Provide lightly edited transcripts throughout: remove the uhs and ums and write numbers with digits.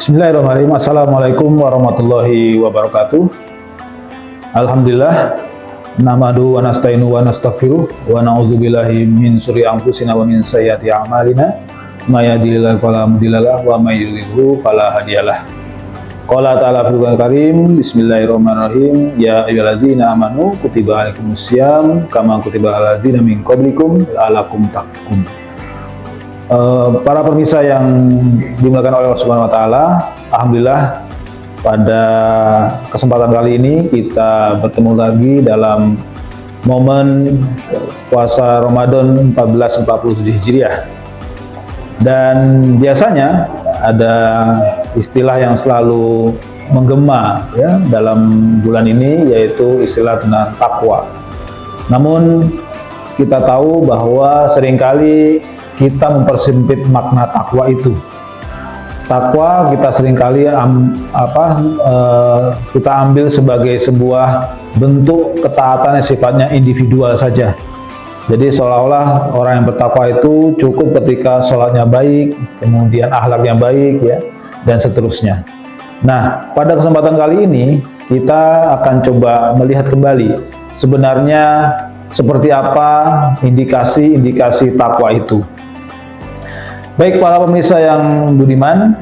Bismillahirrahmanirrahim. Assalamualaikum warahmatullahi wabarakatuh. Alhamdulillah, namadu wa nasta'inu wa nastaghfiruh wa na'udzubillahi min syururi anfusina wa min sayyiati a'malina. May yahdihillahu fala mudhillalah wa may yudhlilhu fala hadiyalah. Qala ta'ala fil Qur'anil Karim, Bismillahirrahmanirrahim. Ya ayyuhalladzina amanu kutiba alaikumusiyam kama kutiba alal ladzina min qablikum la'allakum tattaqun. Para pemirsa yang dimuliakan oleh Allah Subhanahu wa taala, alhamdulillah pada kesempatan kali ini kita bertemu lagi dalam momen puasa Ramadan 1447 Hijriah. Dan biasanya ada istilah yang selalu menggema ya dalam bulan ini, yaitu istilah tentang takwa. Namun kita tahu bahwa seringkali kita mempersempit makna takwa itu. Takwa kita seringkali kita ambil sebagai sebuah bentuk ketaatan yang sifatnya individual saja. Jadi seolah-olah orang yang bertakwa itu cukup ketika sholatnya baik, kemudian akhlaknya baik ya, dan seterusnya. Nah, pada kesempatan kali ini kita akan coba melihat kembali sebenarnya seperti apa indikasi-indikasi takwa itu. Baik para pemirsa yang budiman,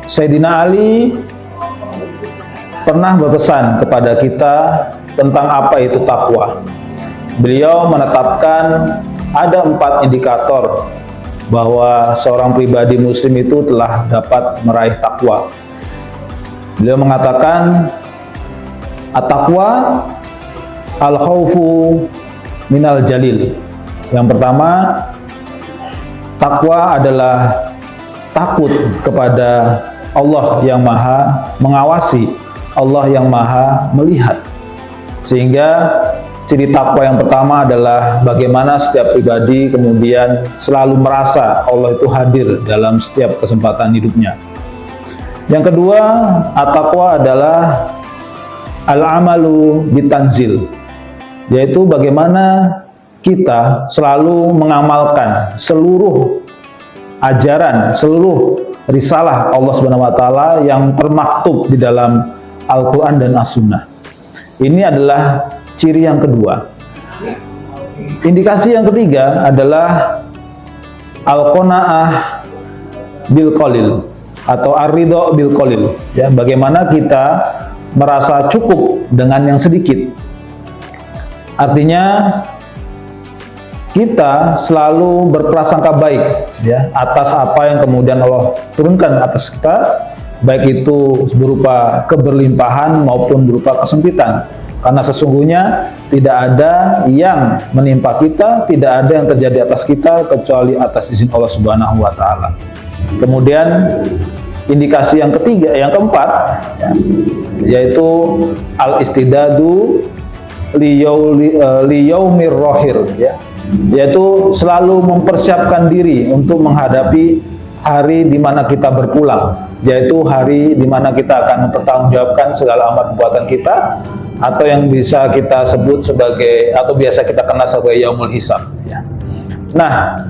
Sayyidina Ali pernah berpesan kepada kita tentang apa itu takwa. Beliau menetapkan ada 4 indikator bahwa seorang pribadi muslim itu telah dapat meraih takwa. Beliau mengatakan, at-taqwa al-khawfu minal jalil. Yang pertama, takwa adalah takut kepada Allah yang maha mengawasi, Allah yang maha melihat. Sehingga ciri takwa yang pertama adalah bagaimana setiap pribadi kemudian selalu merasa Allah itu hadir dalam setiap kesempatan hidupnya. Yang kedua, at-taqwa adalah al-amalu bitanzil, yaitu bagaimana kita selalu mengamalkan seluruh ajaran, seluruh risalah Allah Subhanahu wa taala yang termaktub di dalam Al-Qur'an dan As-Sunnah. Ini adalah ciri yang kedua. Indikasi yang ketiga adalah al-qanaah bil qalil atau ar-ridha bil qalil. Ya, bagaimana kita merasa cukup dengan yang sedikit. Artinya kita selalu berprasangka baik ya atas apa yang kemudian Allah turunkan atas kita, baik itu berupa keberlimpahan maupun berupa kesempitan. Karena sesungguhnya tidak ada yang menimpa kita, tidak ada yang terjadi atas kita kecuali atas izin Allah Subhanahu wa taala. Kemudian indikasi yang ketiga, yang keempat ya, yaitu al-istidadu liyaumir rohir ya, yaitu selalu mempersiapkan diri untuk menghadapi hari di mana kita berpulang, yaitu hari di mana kita akan mempertanggungjawabkan segala amal perbuatan kita, atau yang bisa kita sebut sebagai, atau biasa kita kenal sebagai yaumul hisab ya. Nah,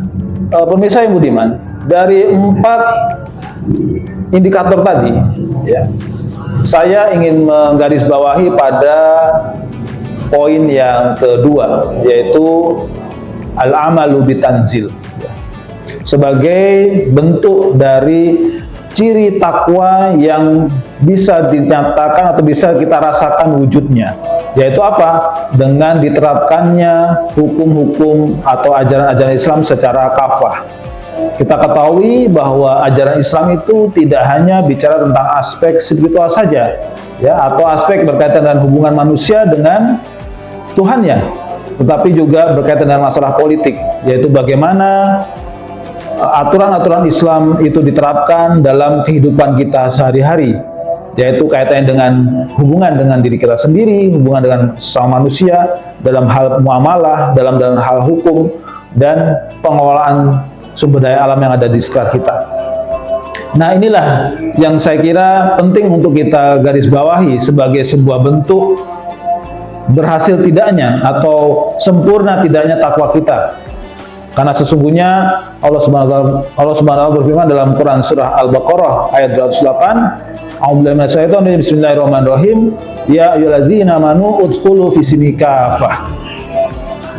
pemirsa yang budiman, dari 4 indikator tadi ya, saya ingin menggarisbawahi pada poin yang kedua, yaitu al-amalu bitanzil ya, sebagai bentuk dari ciri takwa yang bisa dinyatakan atau bisa kita rasakan wujudnya, yaitu apa? Dengan diterapkannya hukum-hukum atau ajaran-ajaran Islam secara kafah. Kita ketahui bahwa ajaran Islam itu tidak hanya bicara tentang aspek spiritual saja ya, atau aspek berkaitan dengan hubungan manusia dengan Tuhannya, tetapi juga berkaitan dengan masalah politik, yaitu bagaimana aturan-aturan Islam itu diterapkan dalam kehidupan kita sehari-hari, yaitu kaitannya dengan hubungan dengan diri kita sendiri, hubungan dengan sesama manusia, dalam hal muamalah, dalam hal hukum, dan pengelolaan sumber daya alam yang ada di sekitar kita. Nah, inilah yang saya kira penting untuk kita garis bawahi sebagai sebuah bentuk berhasil tidaknya atau sempurna tidaknya takwa kita. Karena sesungguhnya Allah Subhanahu wa taala berfirman dalam Quran surah Al-Baqarah ayat 208, A'udzubillahi minasyaitonir rajim, bismillahirrahmanirrahim, ya ayyuhallazina amanu udkhulu fi silmi kafah.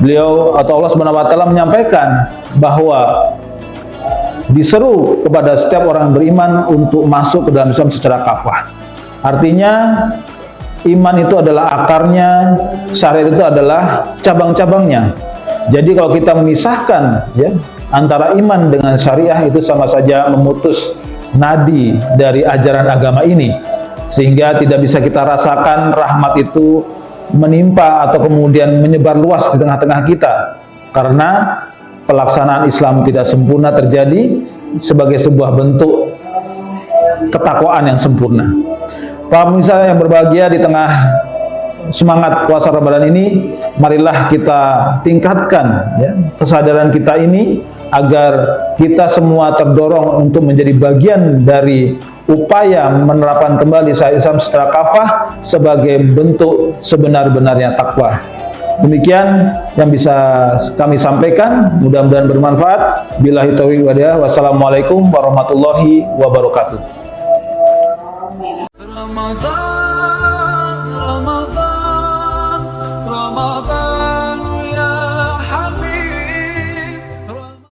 Beliau atau Allah Subhanahu wa taala menyampaikan bahwa diseru kepada setiap orang beriman untuk masuk ke dalam Islam secara kafah. Artinya iman itu adalah akarnya, syariat itu adalah cabang-cabangnya. Jadi kalau kita memisahkan ya antara iman dengan syariah, itu sama saja memutus nadi dari ajaran agama ini, sehingga tidak bisa kita rasakan rahmat itu menimpa atau kemudian menyebar luas di tengah-tengah kita, karena pelaksanaan Islam tidak sempurna terjadi sebagai sebuah bentuk ketakwaan yang sempurna. Para pemirsa yang berbahagia, di tengah semangat puasa Ramadan ini, marilah kita tingkatkan ya kesadaran kita ini, agar kita semua terdorong untuk menjadi bagian dari upaya menerapkan kembali syariat Islam secara kafah sebagai bentuk sebenar-benarnya takwa. Demikian yang bisa kami sampaikan, mudah-mudahan bermanfaat. Billahi taufiq wal hidayah. Wassalamualaikum warahmatullahi wabarakatuh.